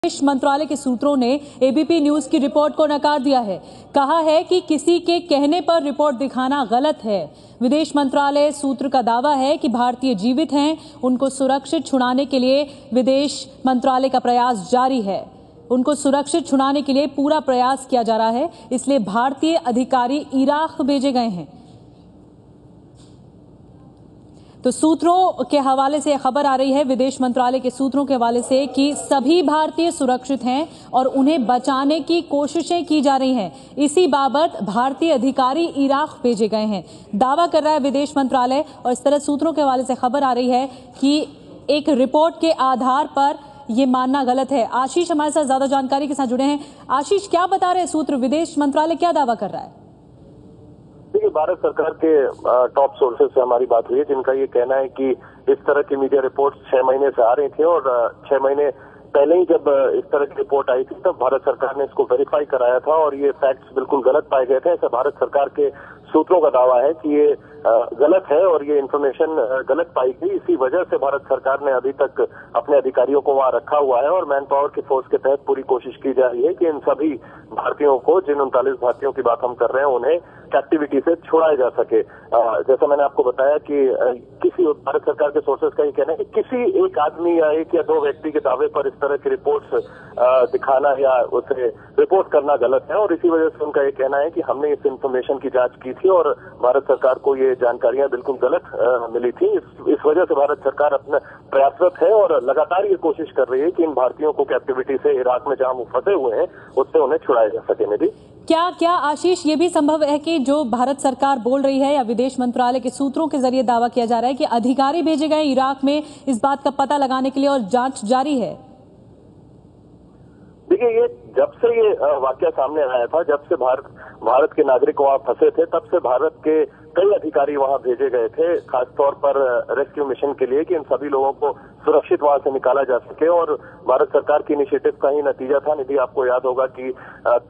विदेश मंत्रालय के सूत्रों ने एबीपी न्यूज की रिपोर्ट को नकार दिया है। कहा है कि किसी के कहने पर रिपोर्ट दिखाना गलत है। विदेश मंत्रालय सूत्र का दावा है कि भारतीय जीवित हैं, उनको सुरक्षित छुड़ाने के लिए विदेश मंत्रालय का प्रयास जारी है। उनको सुरक्षित छुड़ाने के लिए पूरा प्रयास किया जा रहा है, इसलिए भारतीय अधिकारी इराक भेजे गए हैं। तो सूत्रों के हवाले से खबर आ रही है, विदेश मंत्रालय के सूत्रों के हवाले से, कि सभी भारतीय सुरक्षित हैं और उन्हें बचाने की कोशिशें की जा रही हैं। इसी बाबत भारतीय अधिकारी इराक भेजे गए हैं, दावा कर रहा है विदेश मंत्रालय। और इस तरह सूत्रों के हवाले से खबर आ रही है कि एक रिपोर्ट के आधार पर ये मानना गलत है। आशीष हमारे साथ ज्यादा जानकारी के साथ जुड़े हैं। आशीष, क्या बता रहे हैं सूत्र? विदेश मंत्रालय क्या दावा कर रहा है? देखिए, भारत सरकार के टॉप सोर्सेज से हमारी बात हुई है, जिनका ये कहना है कि इस तरह की मीडिया रिपोर्ट्स 6 महीने से आ रही थी और 6 महीने पहले ही जब इस तरह की रिपोर्ट आई थी तब भारत सरकार ने इसको वेरीफाई कराया था और ये फैक्ट्स बिल्कुल गलत पाए गए थे। ऐसा भारत सरकार के सूत्रों का दावा है कि ये गलत है और ये इन्फॉर्मेशन गलत पाई गई। इसी वजह से भारत सरकार ने अभी तक अपने अधिकारियों को वहां रखा हुआ है और मैन पावर की फोर्स के तहत पूरी कोशिश की जा रही है कि इन सभी भारतीयों को, जिन 39 भारतीयों की बात हम कर रहे हैं, उन्हें कैप्टिविटी से छुड़ाया जा सके। जैसा मैंने आपको बताया कि किसी भारत सरकार के सोर्सेज का ये कहना है कि किसी एक आदमी या एक या दो व्यक्ति के दावे पर इस तरह की रिपोर्ट्स दिखाना या उसे रिपोर्ट करना गलत है और इसी वजह से उनका ये कहना है कि हमने इस इंफॉर्मेशन की जांच की थी और भारत सरकार को ये जानकारियां बिल्कुल गलत मिली थी। इस वजह से भारत सरकार अपना प्रयासरत है और लगातार ये कोशिश कर रही है कि इन भारतीयों को कैप्टिविटी से इराक में जहां वो फंसे हुए हैं उससे उन्हें छुड़ाया जा सके। निधि, क्या आशीष ये भी संभव है कि जो भारत सरकार बोल रही है या विदेश मंत्रालय के सूत्रों के जरिए दावा किया जा रहा है कि अधिकारी भेजे गए इराक में इस बात का पता लगाने के लिए और जांच जारी है? देखिए, ये जब से ये वाकया सामने आया था, जब से भारत के नागरिक वहां फंसे थे, तब से भारत के कई अधिकारी वहां भेजे गए थे, खासतौर पर रेस्क्यू मिशन के लिए, कि इन सभी लोगों को सुरक्षित वहां से निकाला जा सके। और भारत सरकार की इनिशिएटिव का ही नतीजा था। निधि, आपको याद होगा कि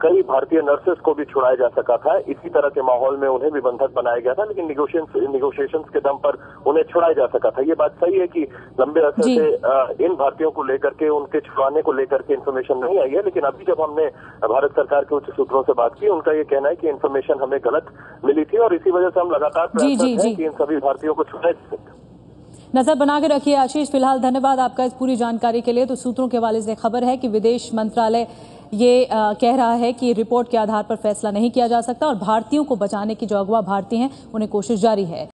कई भारतीय नर्सेस को भी छुड़ाया जा सका था। इसी तरह के माहौल में उन्हें भी बंधक बनाया गया था, लेकिन निगोशिएशंस के दम पर उन्हें छुड़ाया जा सका था। ये बात सही है कि लंबे अरसे से इन भारतीयों को लेकर के, उनके छुड़ाने को लेकर के इन्फॉर्मेशन नहीं आई है, लेकिन अभी जब हमने भारत सरकार के उच्च सूत्रों से बात की, उनका ये कहना है कि इन्फॉर्मेशन हमें गलत मिली थी और इसी वजह से हम लगातार प्रयासरत हैं कि इन सभी भारतीयों को छुड़ाया जा सके। नजर बना के रखिए आशीष। फिलहाल धन्यवाद आपका इस पूरी जानकारी के लिए। तो सूत्रों के हवाले से खबर है कि विदेश मंत्रालय ये कह रहा है कि रिपोर्ट के आधार पर फैसला नहीं किया जा सकता और भारतीयों को बचाने की जो अगवा भारतीय हैं उन्हें कोशिश जारी है।